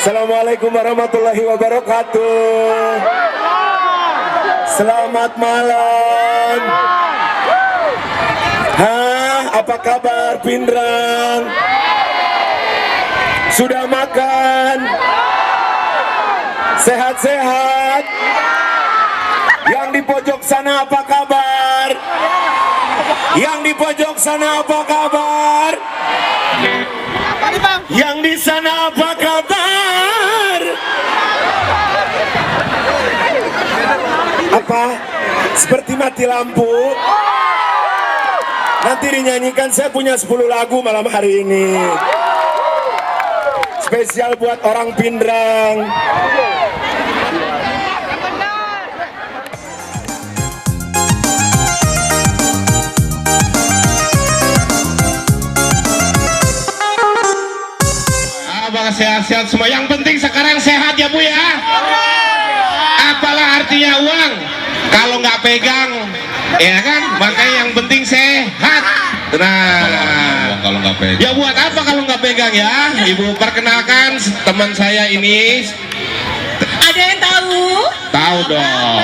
Assalamualaikum warahmatullahi wabarakatuh. Selamat malam. Apa kabar Pindrang? Sudah makan? Sehat-sehat? Yang di pojok sana apa kabar? Yang di pojok sana apa kabar? Yang di sana apa kabar? Apa? Seperti mati lampu. Nanti dinyanyikan, saya punya 10 lagu malam hari ini. Spesial buat orang Pindrang. Sehat-sehat semua. Yang penting sekarang sehat ya Bu ya. Apalah artinya uang kalau nggak pegang, ya kan? Makanya yang penting sehat. Nah, kalau nggak pegang. Ya buat apa kalau nggak pegang ya? Ibu perkenalkan teman saya ini. Ada yang tahu? Tahu dong.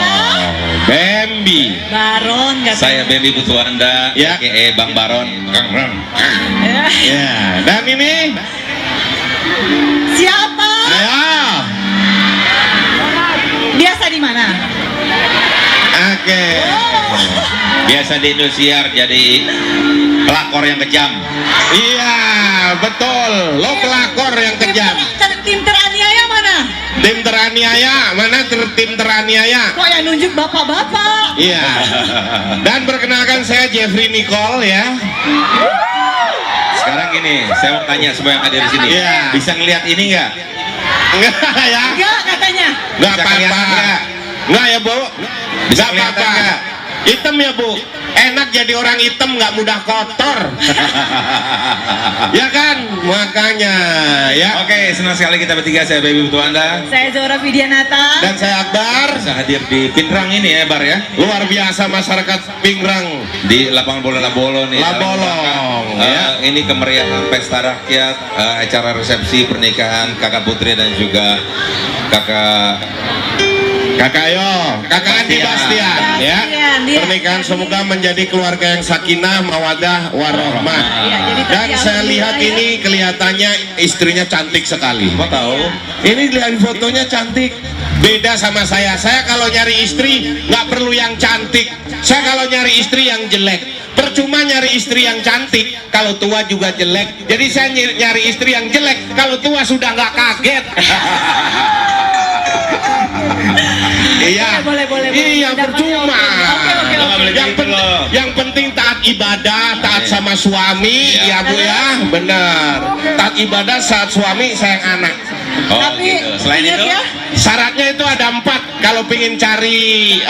Bambi. Baron katanya. Saya Bambi Putu Anda, Ya. aka Bang Baron. Ya. Dan ini Siapa? ayo. Biasa di mana? Oke. Biasa di Indosiar jadi pelakor yang kejam. Iya, betul. Lo pelakor yang kejam. Tim teraniaya mana? Tim teraniaya, mana tim teraniaya? Kok yang nunjuk bapak-bapak? Iya. Dan perkenalkan saya Jeffrey Nicole ya. Sekarang gini, saya mau tanya semua yang hadir di sini. Iya. Bisa ngelihat ini nggak? Enggak ya? Enggak katanya. Enggak Bisa apa-apa. kelihatan nggak? Enggak ya, Bu? Bisa Enggak kelihatan apa-apa. nggak? Hitam ya, Bu. Enak jadi orang hitam, nggak mudah kotor. Ya kan? Makanya ya. Oke, senang sekali kita bertiga. Saya Bambi Putu Anda. Saya Zora Widianata. Dan saya Akbar. Bisa hadir di Pindrang ini ya, Bar ya. Luar biasa masyarakat Pindrang. Di lapangan bola Labolo nih. Labolong, ya. Ini kemeriahan pesta rakyat, acara resepsi pernikahan kakak Putri dan juga kakak Andi Bastian ya. Bastian, dia. Pernikahan semoga menjadi keluarga yang sakinah, mawadah, warohmah. Iya, jadi Dan tadi saya lihat alhamdulillah ini kelihatannya istrinya cantik sekali. Kok tahu? Ini lihat fotonya cantik. Beda sama saya. Saya kalau nyari istri nggak perlu yang cantik. Saya kalau nyari istri yang jelek. Percuma nyari istri yang cantik kalau tua juga jelek. Jadi saya nyari istri yang jelek kalau tua sudah nggak kaget. Iya, Boleh. iya Udah, percuma. Oke. Yang penting taat ibadah, taat sama suami, ya Bu ya, benar. Taat ibadah saat suami sayang anak. Oh, Tapi gitu. Selain ingat itu, ya, Syaratnya itu ada 4. Kalau pengen cari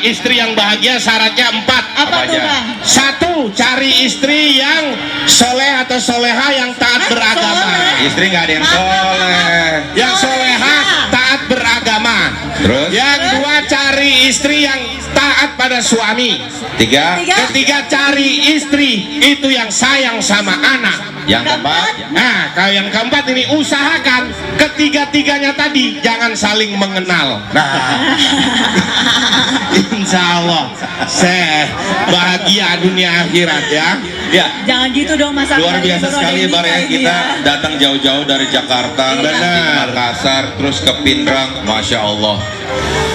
istri yang bahagia, syaratnya 4. apa tuh aja? Bang? 1, cari istri yang soleh atau soleha yang taat beragama. Soleh? Istri nggak ada yang soleh. Yang soleha taat beragama. Terus? Yang 2, cari istri yang taat pada suami. 3. Ketiga, cari istri itu yang sayang sama anak. Yang keempat. Nah, kalau yang keempat ini usahakan ketiga-tiganya tadi jangan saling mengenal. Nah, insya Allah saya bahagia dunia akhirat ya. Ya. Jangan gitu dong Mas Luar Akbar, biasa baru ada sekali yang Bar ya, nikah ini kita ya. datang jauh-jauh dari Jakarta, Iya. dari Makassar, terus ke Pindrang, Masya Allah,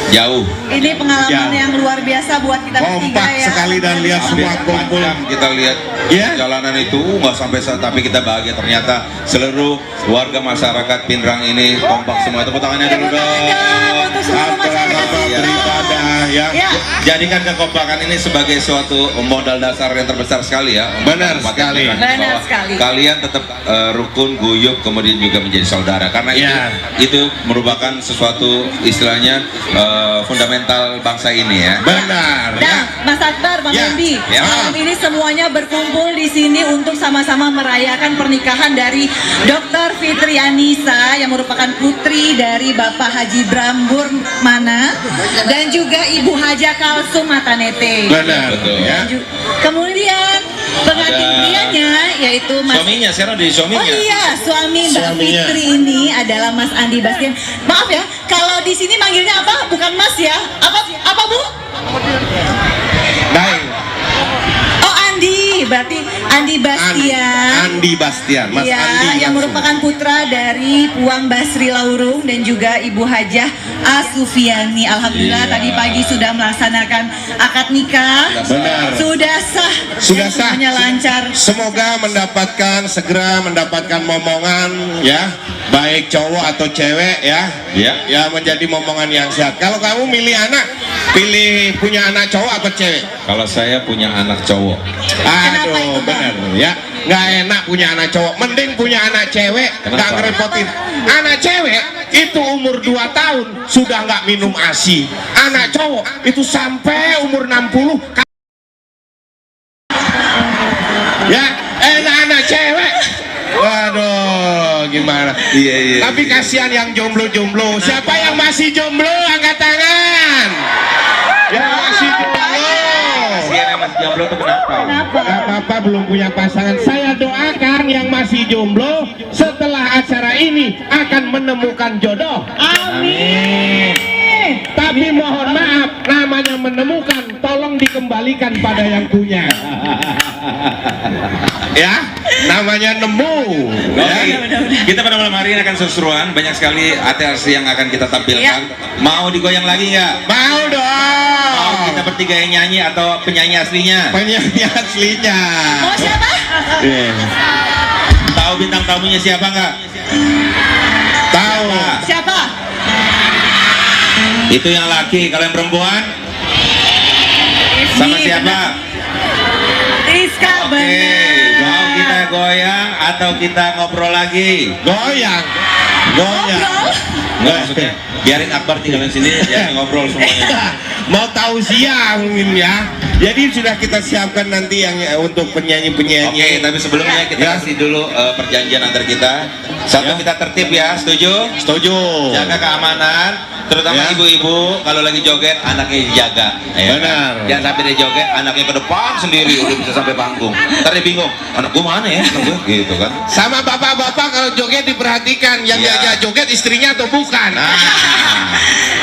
jauh. Ini pengalaman Ya. yang luar biasa buat kita bertiga Kompak ya. sekali dan lihat Hampir semua kumpul. 4 jam kita lihat Ya. jalanan itu nggak sampai tapi kita bahagia, ternyata seluruh warga masyarakat Pindrang ini kompak semua. Tepuk tangannya dulu dong. Untuk seluruh masyarakat Iya. Beribadah ya. Ya. Jadikan kekompakan ini sebagai suatu modal dasar yang terbesar sekali ya. Benar Untuk sekali. Pindrang, Benar bahwa sekali. Kalian tetap rukun, guyup, kemudian juga menjadi saudara. Karena Ya. itu merupakan sesuatu istilahnya fundamental bangsa ini ya. Benar ya. Dan Mas Akbar, Bang Ya. Endi, Ya. malam ini semuanya berkumpul di sini untuk sama-sama merayakan pernikahan dari Dr. Fitri Anissa yang merupakan putri dari Bapak Haji Brambur Mana dan juga Ibu Haja Kalsum Matanete. Benar Betul. ya. Kemudian pengantin Ada prianya yaitu Mas. Suaminya, sekarang dari Oh suaminya. iya, suami Mbak Suaminya. Fitri ini adalah Mas Andi Bastian. Maaf ya, kalau di sini manggilnya apa? Bukan Mas ya? Apa Bu? Baik. Oh Andi, berarti Andi Bastian. Andi Bastian, Mas Iya, Andi yang langsung. merupakan putra dari Puang Basri Laurung dan juga Ibu Hajah Asufiani. Alhamdulillah Iya. tadi pagi sudah melaksanakan akad nikah. Benar. Sudah sah. Sudah Dan sah. semuanya lancar. Semoga segera mendapatkan momongan ya, baik cowok atau cewek ya. Ya. Ya, menjadi momongan yang sehat. Kalau kamu milih anak, pilih punya anak cowok atau cewek? Kalau saya punya anak cowok. Kenapa itu, Aduh, Bang? benar ya. Nggak enak punya anak cowok, mending punya anak cewek, Kenapa? nggak ngerepotin. Anak cewek itu umur 2 tahun sudah nggak minum ASI. Anak cowok itu sampai umur 60. Ya, anak cewek. Waduh, gimana? Iya. Tapi kasihan yang jomblo-jomblo. Siapa yang masih jomblo angkat tangan? Yang masih jomblo. Kasihan yang masih jomblo tuh kenapa? Kenapa? Gak apa-apa, belum punya pasangan. Saya doakan yang masih jomblo setelah acara ini akan menemukan jodoh. Amin. Tapi mohon maaf, namanya menemukan, tolong dikembalikan pada yang punya. Ya, namanya nemu. Oke, Ya. kita pada malam hari ini akan seru-seruan. Banyak sekali artis yang akan kita tampilkan. Ya. Mau digoyang lagi nggak? Mau Mau dong. kita bertiga yang nyanyi atau penyanyi aslinya? Penyanyi aslinya. Mau siapa? Iya. Tahu bintang tamunya siapa nggak? Tahu. Siapa? Itu yang laki. Kalau yang perempuan sama Ini siapa? Rizka, Oke, benar. mau kita goyang atau kita ngobrol lagi? Goyang. Goyang. Ngobrol? Nggak, maksudnya biarin Akbar tinggalin sini, ya ngobrol semuanya. Mau tahu siang mungkin ya. Jadi sudah kita siapkan nanti yang untuk penyanyi-penyanyi. Oke, tapi sebelumnya kita Ya. kasih dulu perjanjian antar kita. Satu, Ya. kita tertib ya, setuju? Setuju. Jaga keamanan, terutama Ya. ibu-ibu kalau lagi joget anaknya dijaga. Ya, Benar. kan? Jangan sampai dia joget anaknya ke depan sendiri udah bisa sampai panggung. Ntar dia bingung, anak gua mana ya? Anak gua gitu kan. Sama bapak-bapak kalau joget diperhatikan yang Ya. diajak joget istrinya atau bukan. Nah,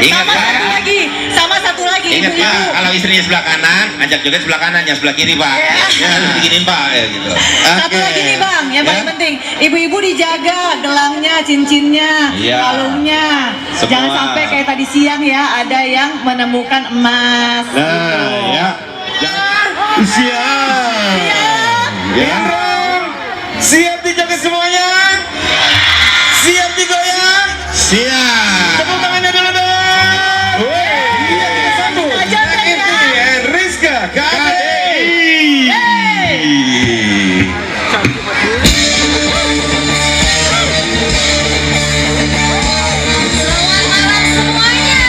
ingat Sama satu kan? lagi, sama satu lagi, Ingat ibu-ibu. Pak, kalau istrinya sebelah kanan, ajak joget sebelah kanan, yang sebelah kiri Pak. Ya, begini Pak, ya gitu. Satu Oke. lagi nih Bang, yang Ya. paling penting, ibu-ibu dijaga gelangnya, cincinnya, Iya. kalungnya. Semua. Jangan sampai kayak tadi siang ya, ada yang menemukan emas. Nah, ya. Siap. Ya. Siap dijoget semuanya? Siap digoyang? Siap. Tepuk tangannya dulu dong. Wih. Satu. Aja kan ya. Ini Rizka KDI. Selamat malam semuanya.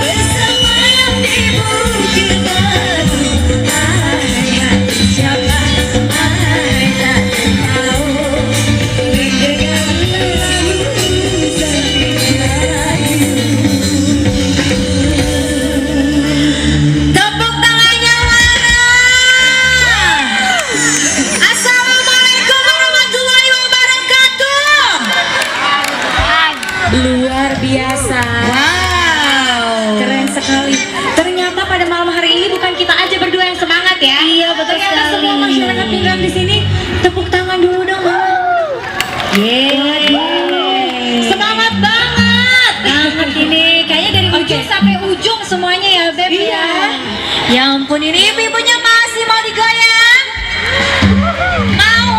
Bersama yang di bukit batu, ayat siapa Ya ampun, ini ibu-ibunya masih mau digoyang? Mau?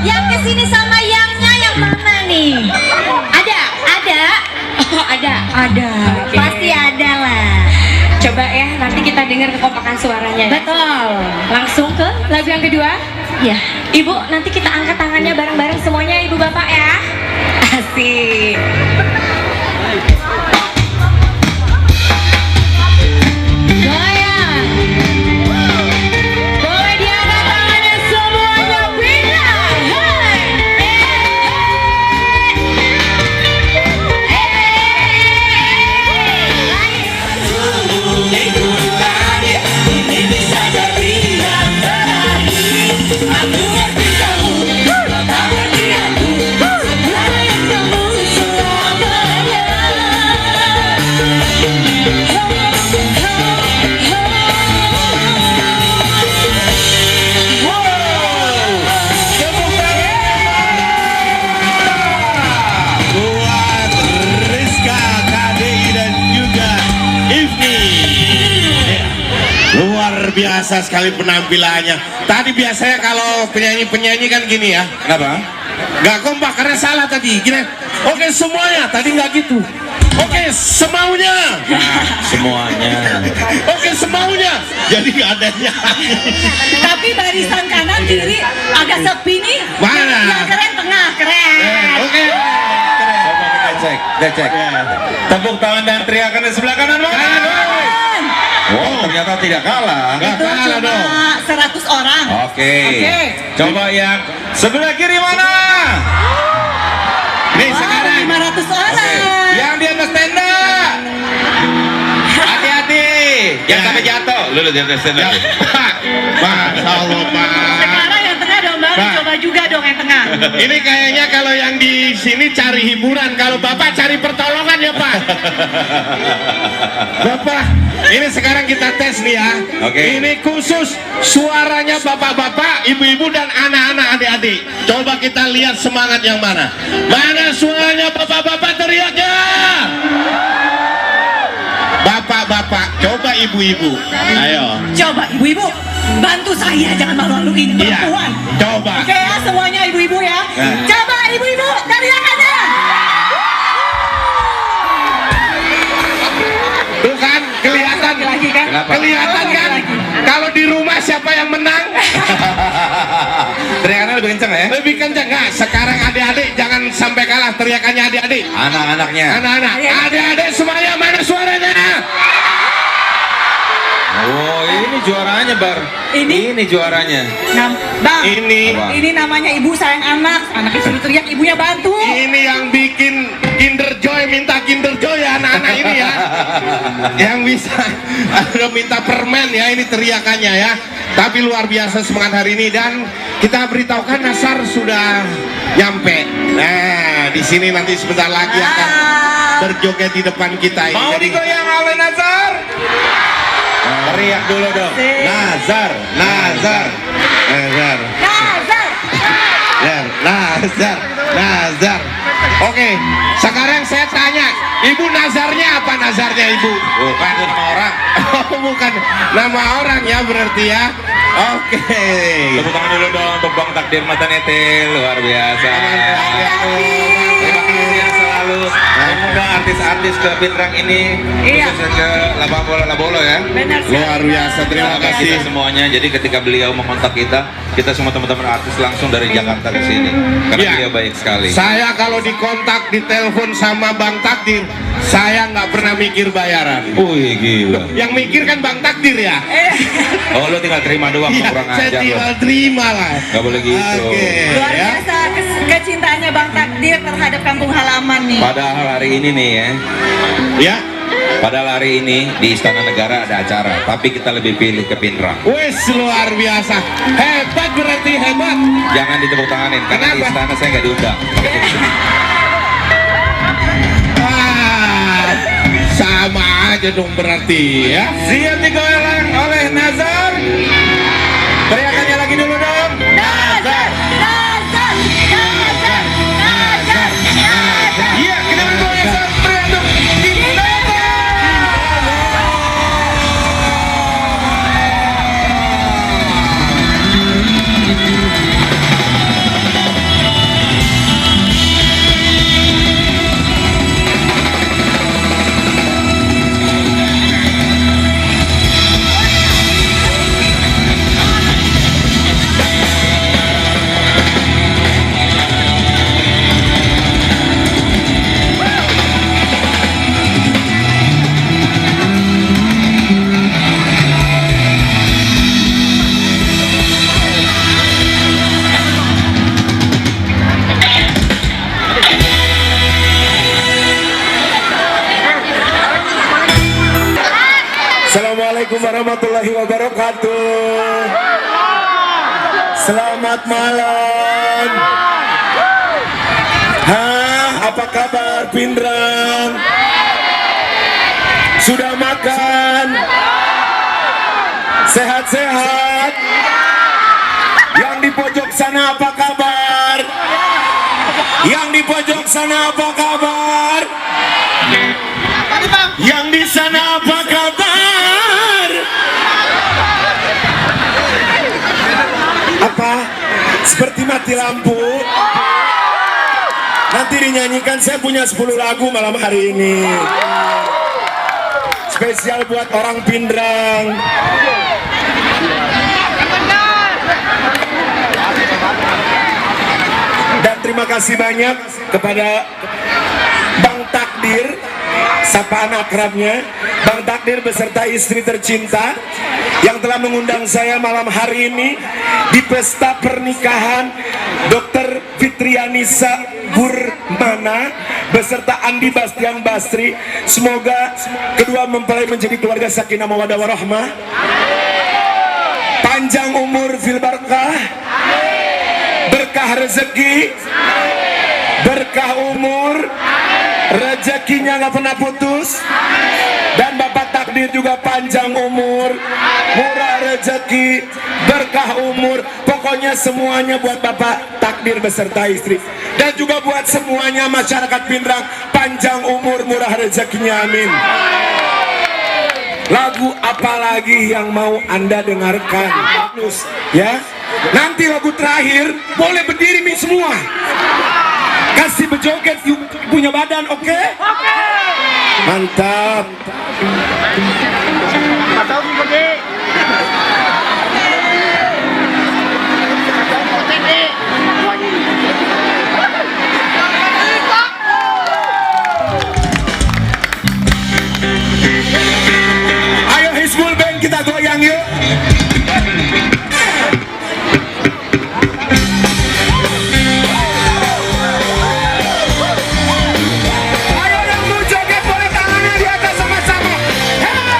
Yang kesini sama yangnya yang mana nih? Ada? Oh ada? Ada, pasti ada lah. Coba ya, nanti kita dengar kekompakan suaranya ya. Betul. Langsung ke lagu yang kedua. Ya. Ibu, nanti kita angkat tangannya bareng-bareng semuanya ibu bapak ya. Asik. Goyang. Boleh diangkat tangannya semuanya, pindah. Buat Rizka, KDI dan juga Ifni. Luar biasa sekali penampilannya. Tadi biasanya kalau penyanyi-penyanyi kan gini ya. Kenapa? Gak kompak karena salah tadi. Gini. Oke semuanya, tadi nggak gitu. Oke semaunya. Nah, semuanya. Oke semaunya. Jadi nggak ada nyanyi. Tapi barisan kanan kiri agak sepi nih. Mana? Yang keren tengah, keren. Oke. Coba kita cek. Tepuk tangan dan teriakan di sebelah kanan mana? Oh, ternyata tidak kalah. Nggak Itu kalah dong. cuma 100 orang. Oke. Oke. Coba yang sebelah kiri mana? Nih Wah, sekarang. 500 orang. Yang di atas tenda. Hati-hati. Yang sampai jatuh. Lu di atas tenda. Masya Allah Pak. Sekarang yang tengah dong, Bang. Pak. Coba juga dong yang tengah. Ini kayaknya kalau yang di sini cari hiburan, kalau Bapak cari pertolongan ya Pak. Bapak, ini sekarang kita tes nih ya. Oke. Ini khusus suaranya bapak-bapak, ibu-ibu dan anak-anak adik-adik. Coba kita lihat semangat yang mana. Mana suaranya bapak-bapak teriaknya? Bapak-bapak, coba ibu-ibu. Ayo. Coba ibu-ibu, bantu saya jangan malu-maluin Iya. perempuan. Coba. Oke ya semuanya ibu-ibu ya. Nah. Coba ibu-ibu teriakannya. Tuh kan kelihatan Lagi kan? Kenapa? Kelihatan kan? Kalau di rumah siapa yang menang? Teriakannya lebih kencang ya? Lebih kencang nggak? Sekarang adik-adik jangan sampai kalah teriakannya adik-adik. Anak-anaknya. Anak-anak, adik-adik semuanya mana suaranya? Oh, ini juaranya, Bar. Ini? juaranya. Bang, Ini ini namanya ibu sayang anak. Anak disuruh teriak, ibunya bantu. ini yang bikin Kinder Joy minta Kinder Joy ya anak-anak ini ya. Yang bisa ada minta permen ya ini teriakannya ya. Tapi luar biasa semangat hari ini dan kita beritahukan Nasar sudah nyampe. Nah, di sini nanti sebentar lagi akan berjoget di depan kita ini. Mau Jadi- digoyang oleh Nazar? Teriak dulu dong. Nazar, Nazar. Nazar. Nazar. Ya, Nazar, Nazar. Oke, sekarang saya tanya, Ibu nazarnya apa nazarnya Ibu? Bukan itu nama orang. Oh, bukan nama orang ya berarti ya. Oke. Tepuk tangan dulu dong untuk Bang Takdir Mata Netel, luar biasa. Terima kasih yang selalu mengundang artis-artis ke Pinrang ini, Iya. khususnya ke Labang Bola Labolo ya. Benar sekali. Luar biasa, terima kasih. Kita semuanya. Jadi ketika beliau mengontak kita semua teman-teman artis langsung dari Jakarta ke sini, karena Iya. beliau baik sekali. Saya kalau dikontak, ditelepon sama Bang Takdir, saya nggak pernah mikir bayaran. Wih gila. Yang mikir kan Bang Takdir ya. Oh lu tinggal terima doang, Iya, kurang saya ajar lo. tinggal terima lah. Gak boleh gitu. Oke. Luar Ya. biasa kecintaannya Bang Takdir terhadap kampung halaman nih. Padahal hari ini nih ya, Ya. padahal hari ini di Istana Negara ada acara, tapi kita lebih pilih ke Pinrang. Wes luar biasa. Hebat berarti hebat. Jangan ditepuk tanganin, karena di Kenapa? istana saya nggak diundang. Wah, sama aja dong berarti ya. Siap digoyang oleh Nazar. Teriakannya lagi dulu dong. Nazar, Nazar, Nazar, Nazar, Nazar. Iya, kita bergoyang teriak dong. warahmatullahi wabarakatuh. Selamat malam. Apa kabar Pindrang? Sudah makan? Sehat-sehat? Yang di pojok sana apa kabar? Yang di pojok sana apa kabar? Yang di sana apa kabar? Apa? Seperti mati lampu? Nanti dinyanyikan, saya punya 10 lagu malam hari ini. Spesial buat orang Pindrang. Dan terima kasih banyak kepada Bang Takdir, sapaan akrabnya, Bang Takdir beserta istri tercinta yang telah mengundang saya malam hari ini di pesta pernikahan Dr. Fitrianisa Burmana beserta Andi Bastian Basri. Semoga kedua mempelai menjadi keluarga sakinah mawaddah warahmah, panjang umur fil barakah, berkah rezeki, berkah umur, rezekinya nggak pernah putus. Dan Bapak Takdir juga panjang umur, murah rezeki, berkah umur. Pokoknya semuanya buat Bapak Takdir beserta istri. Dan juga buat semuanya masyarakat Pindrang, panjang umur, murah rezekinya, amin. Lagu apa lagi yang mau Anda dengarkan? Ya, nanti lagu terakhir boleh berdiri mi semua. Kasih berjoget punya badan, oke? Mantap. Ayo Hizbul Band, kita goyang yuk. Ayo yang mau joget boleh tangannya di atas sama-sama. Hey!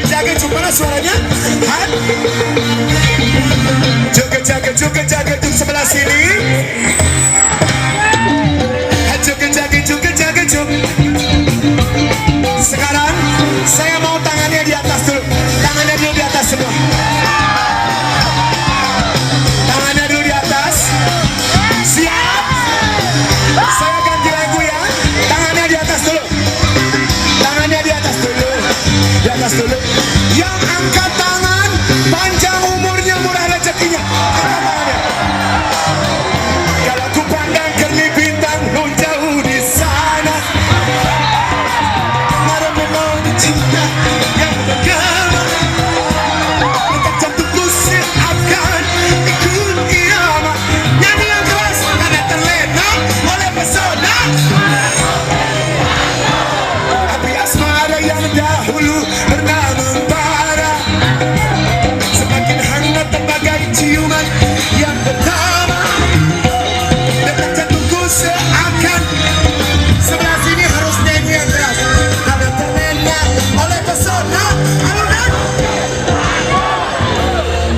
Jaga mana suaranya? Han? Jaga sebelah sini. Jaga. Sekarang saya mau tangannya di atas dulu. Tangannya dulu di atas semua. Tangannya dulu di atas. Siap? Saya ganti lagu ya. Tangannya di atas dulu. Tangannya di atas dulu. Di atas dulu. Yang angkat tangan, panjang umurnya, murah rezekinya. Angkat tangannya. Kalau ku pandang kerlip bintang nun jauh di sana, malam memang cinta yang bergema. Detak jantungku seakan ikut irama. Nyanyi yang keras karena terlena oleh pesona. Api asmara yang dahulu pernah membara, semakin hangat terbagai ciuman yang pertama. Detak jantungku seakan, sebelah sini harus nyanyi yang keras karena terlena oleh pesona alunan.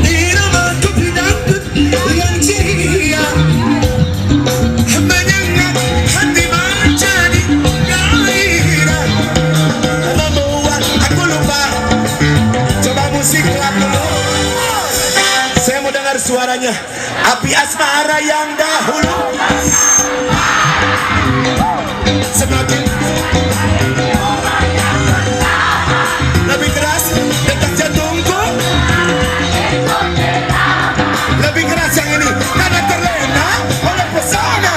Irama kopi dangdut yang ceria menyengat hati menjadi gairah, membuat aku lupa. Coba musik pelan dulu. Saya mau dengar suaranya. Api asmara yang dahulu semakin lebih keras. Detak jantungku lebih keras yang ini karena terlena oleh pesona.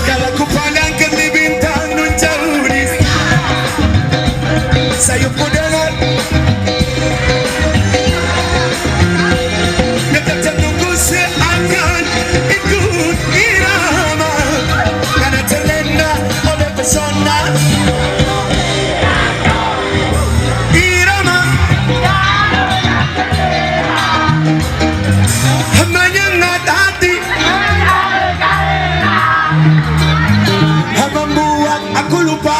Kalau ku pandang ke bintang nun jauh di sayupku dengar, detak jantungku seakan ikut irama karena terlena oleh pesona. Irama menyengat hati, membuat aku lupa.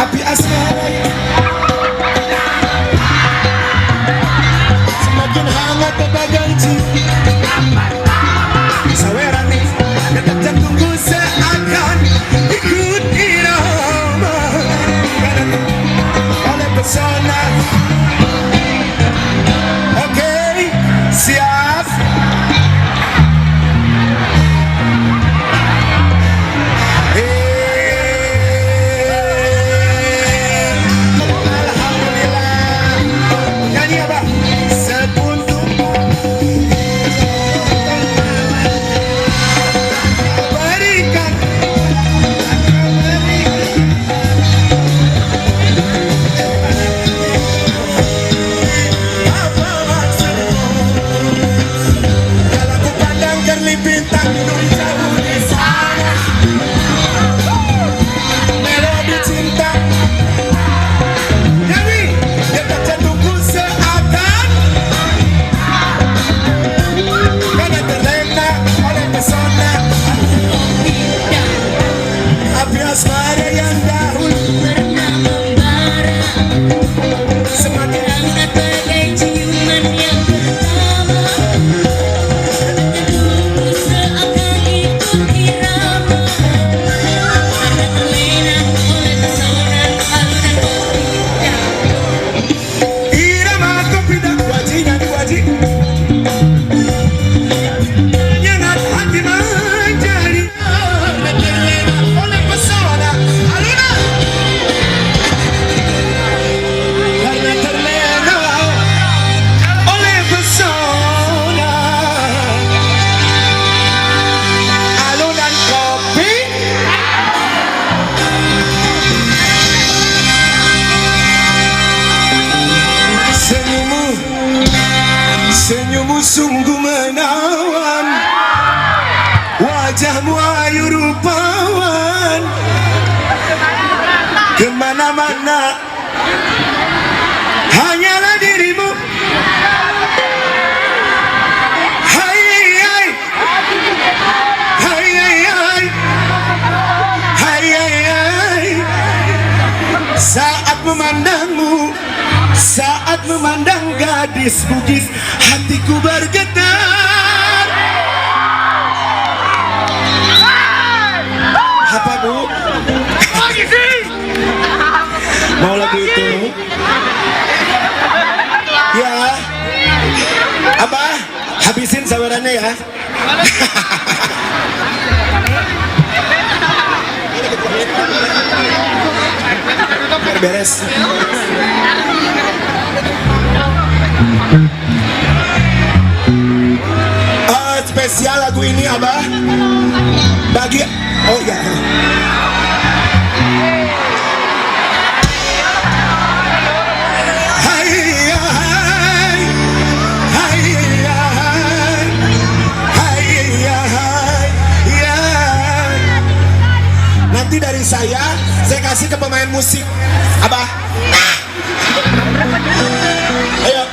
Api asmara semakin hangat berbagai cinta. Saweran nih, detak jantungku seakan ikut irama karena oleh pesona. Oke, siap. Alhamdulillah. Nyanyi apa? Sepuntung berikan. Apa maksudmu? Kalau ku pandang kerlip bintang nun jauh di sana, melodi cinta. Nyanyi. Detak jantungku seakan karena terlena oleh pesona. Api asmara yang dahulu Pernah membara, semakin hangat bagai ciuman yang pertama. Jantungku seakan ikut irama karena terlena oleh pesona alunan kopi dangdut. irama kopi dan waji. Nyanyi waji. Menyengat hati menjadi terlena oleh pesona alunan. Karena terlena Saat memandang gadis Bugis, hatiku bergetar. Apa Bu? Mau lagu itu? Ya. Apa? Habisin sawerannya ya. Beres. Spesial lagu ini Abah bagi oh ya. Nanti dari saya kasih ke pemain musik Abah. Ayo.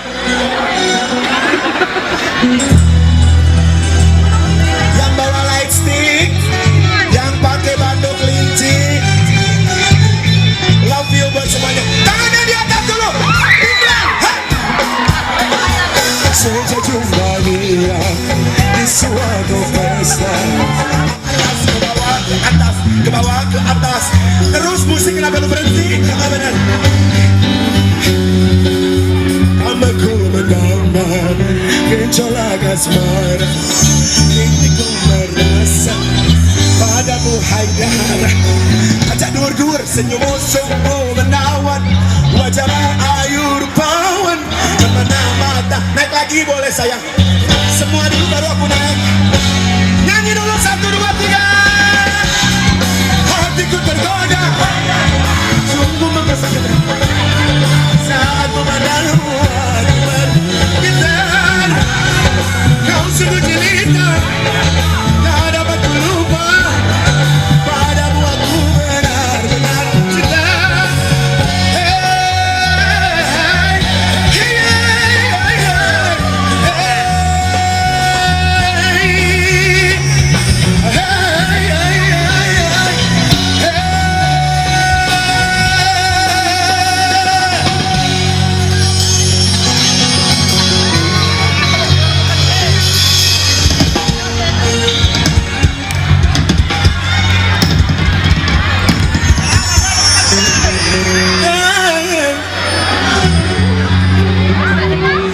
Yang bawa light stick, yang pakai bando kelinci, love you buat semuanya. Tangannya di atas dulu. Sejak jumpa dia di suatu pesta, atas ke bawah ke atas, terus musik kenapa lu berhenti? Benar. Amaku mendamar gejolak asmara, kini ku merasa padamu haidar. Ajak dur-dur senyummu sungguh menawan, wajahmu ayu rupawan, kemana mata. Naik lagi boleh sayang, semua dulu baru aku naik. Nyanyi dulu 1, 2, 3. Hatiku tergoda, sungguh memesona saat memandangmu aku bergetar. Kau sungguh jelita, tak dapat ku lupa, padamu aku benar-benar cinta.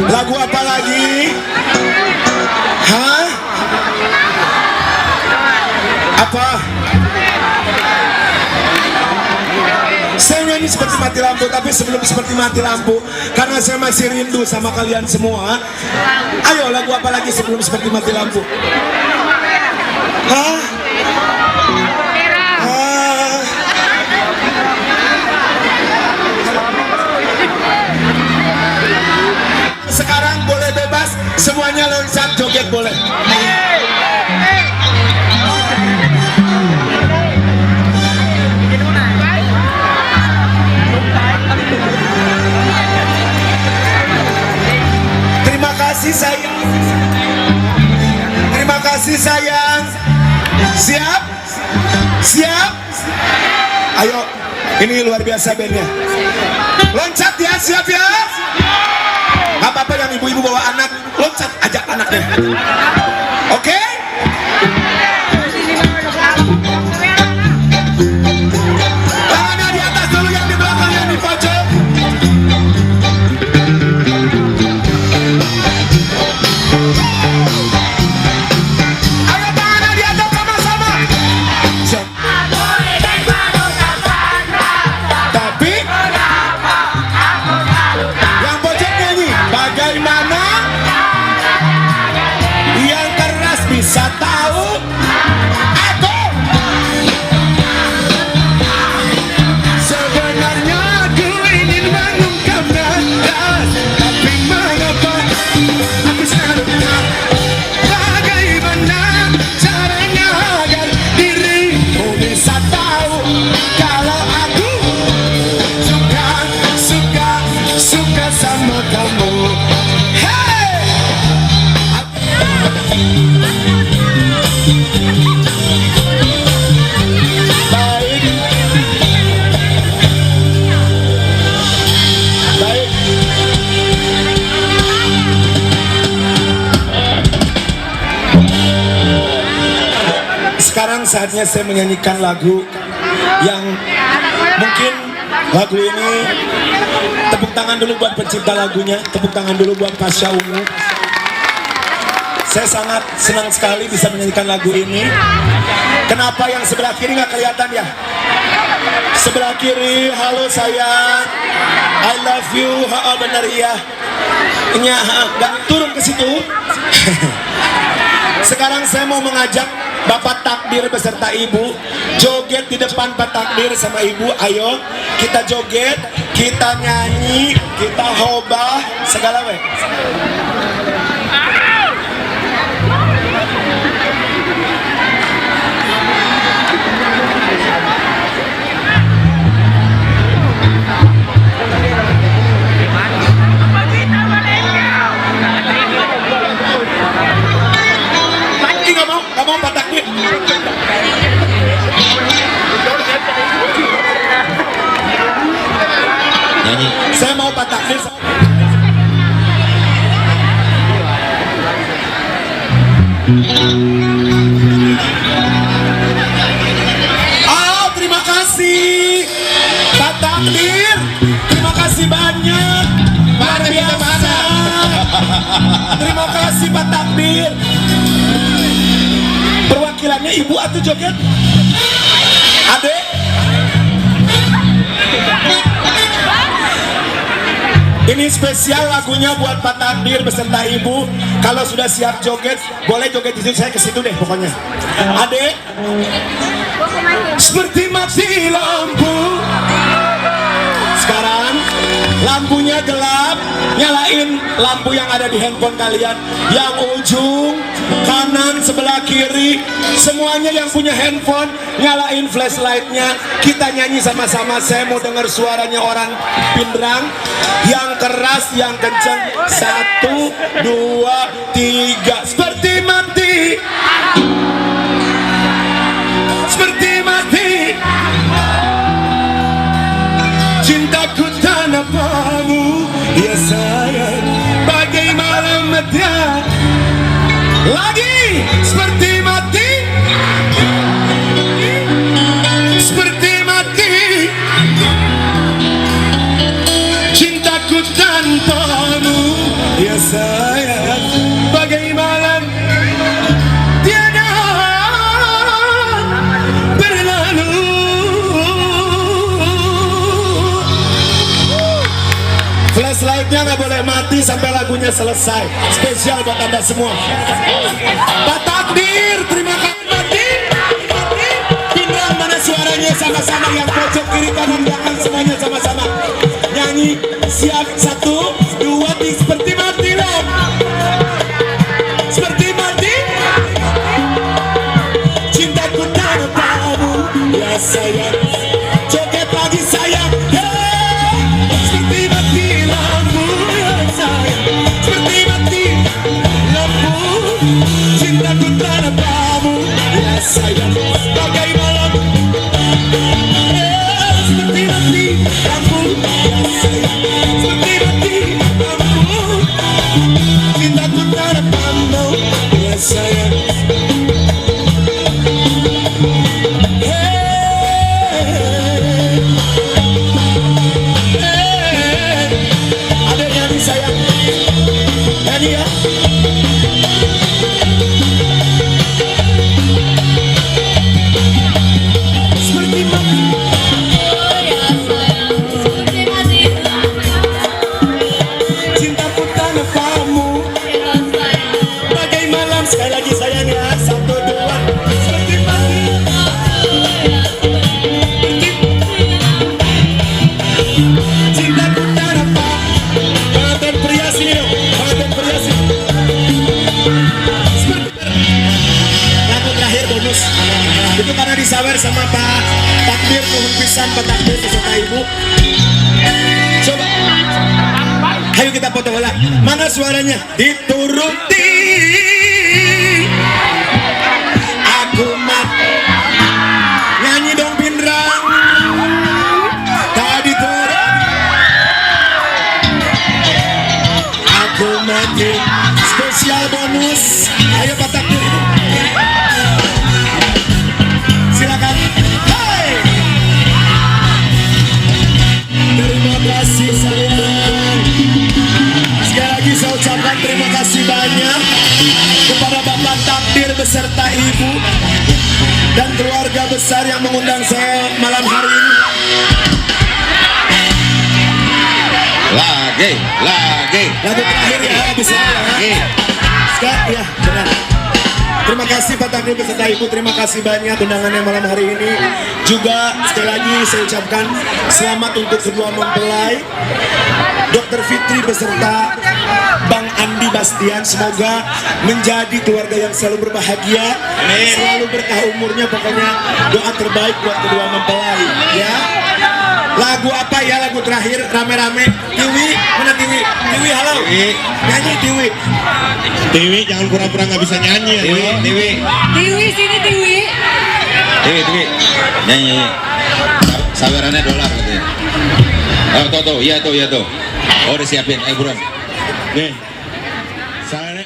Lagu apa lagi? Hah? Apa? Saya nyanyi seperti mati lampu, tapi sebelum seperti mati lampu, karena saya masih rindu sama kalian semua. Ayo lagu apa lagi sebelum seperti mati lampu? Hah? Sekarang boleh bebas, semuanya loncat joget boleh. Terima kasih sayang. Terima kasih sayang. Siap? Siap? Ayo, ini luar biasa bandnya. Loncat ya, siap ya? Gak apa-apa yang ibu-ibu bawa anak, loncat ajak anaknya. Oke? Tangannya di atas dulu, yang di belakang, yang di pojok. Ayo tangannya di atas sama-sama. Tapi saatnya saya menyanyikan lagu yang mungkin lagu ini, tepuk tangan dulu buat pencipta lagunya, tepuk tangan dulu buat Pasha Ungu. Saya sangat senang sekali bisa menyanyikan lagu ini. Kenapa yang sebelah kiri nggak kelihatan ya? Sebelah kiri, halo sayang, I love you, benar iya. Nggak turun ke situ. Sekarang saya mau mengajak Bapak Takdir beserta Ibu joget di depan Pak Takdir sama Ibu. Ayo kita joget, kita nyanyi, kita hobah segala weh. Nggak mau Pak Takdir. Nyanyi. Saya mau Pak Takdir. Terima kasih Pak Takdir. Terima kasih banyak. Luar biasa. Terima kasih Pak Takdir. Perwakilannya Ibu atau joget? Adek? Ini spesial lagunya buat Pak Takdir beserta Ibu. Kalau sudah siap joget, boleh joget di situ. Saya ke situ deh pokoknya. Adek? Seperti mati lampu. Sekarang lampunya gelap, nyalain lampu yang ada di handphone kalian. Yang ujung kanan sebelah kiri, semuanya yang punya handphone nyalain flashlightnya. Kita nyanyi sama-sama. Saya mau dengar suaranya orang Pindrang yang keras, yang kencang. 1, 2, 3. Seperti mati, seperti mati, cintaku tanpamu, ya sayang, bagai malam matian. Lagi seperti mati, seperti mati, cintaku tanpamu, ya sayang, bagai malam tiada berlalu. Flashlightnya nggak boleh mati sampai lagunya selesai. Spesial buat Anda semua. Pak Takdir, terima kasih. Mati. Pindrang mana suaranya sama-sama, yang pojok kiri kanan belakang semuanya sama-sama. Nyanyi, siap 1, 2, 3. Seperti mati loh. Seperti mati, cintaku tanpamu, ya sayang. Joget lagi sayang. Seperti mati lampu, ya sayang. Seperti mati lampu, cintaku tanpamu, ya sayang. Bagai malam, seperti mati lampu, ya sayang. Seperti mati lampu, cintaku tanpamu, ya sayang. Ada nyanyi sayang, nyanyi ya. Seperti mati, cintaku tanpamu, bagai malam. Sekali lagi sayang ya, 1, 2. Seperti mati, cintaku tanpa. Pengantin pria sini dong, pengantin pria sini. Lagu terakhir bonus. Itu karena disawer sama Pak Takdir, mohon pisan Pak Takdir beserta Ibu. Coba, ayo kita foto bola. Mana suaranya? Dituruti, aku mati. Nyanyi dong Pindrang. Tadi turun, aku mati. Spesial bonus. Ayo Pak Takdir. ucapkan terima kasih banyak kepada Bapak Takdir beserta Ibu dan keluarga besar yang mengundang saya malam hari ini. Lagi. Lagu terakhir ya, bisa ya. Sekarang ya, benar. Terima kasih Pak Takdir beserta Ibu, terima kasih banyak undangannya malam hari ini. Juga sekali lagi saya ucapkan selamat untuk kedua mempelai, Dr. Fitri beserta Bang Andi Bastian. Semoga menjadi keluarga yang selalu berbahagia, selalu berkah umurnya. Pokoknya doa terbaik buat kedua mempelai ya. Lagu apa ya, lagu terakhir rame-rame? Tiwi, mana Tiwi? Tiwi, halo. Nyanyi Tiwi. Tiwi jangan pura-pura nggak bisa nyanyi ya. Tiwi. Tiwi sini Tiwi. Tiwi. Nyanyi. Sawerannya dolar katanya. Oh, tuh. Iya tuh. Oh, udah siapin. Ayo buruan. Nih. Saya